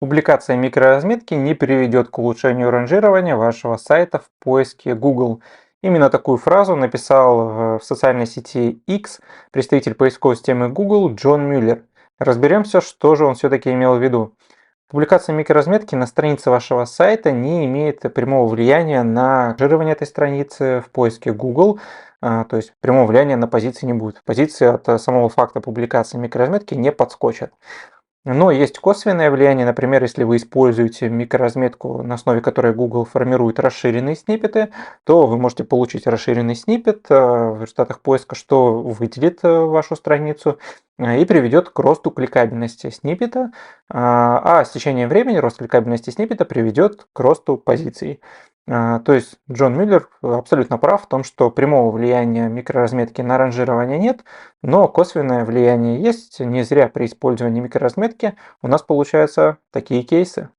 Публикация микроразметки не приведет к улучшению ранжирования вашего сайта в поиске Google. Именно такую фразу написал в социальной сети X представитель поисковой системы Google Джон Мюллер. Разберемся, что же он все-таки имел в виду. Публикация микроразметки на странице вашего сайта не имеет прямого влияния на ранжирование этой страницы в поиске Google, то есть прямого влияния на позиции не будет. Позиции от самого факта публикации микроразметки не подскочат. Но есть косвенное влияние, например, если вы используете микроразметку, на основе которой Google формирует расширенные сниппеты, то вы можете получить расширенный сниппет в результатах поиска, что выделит вашу страницу и приведет к росту кликабельности сниппета, а с течением времени рост кликабельности сниппета приведет к росту позиций. То есть Джон Мюллер абсолютно прав в том, что прямого влияния микроразметки на ранжирование нет, но косвенное влияние есть. Не зря при использовании микроразметки у нас получаются такие кейсы.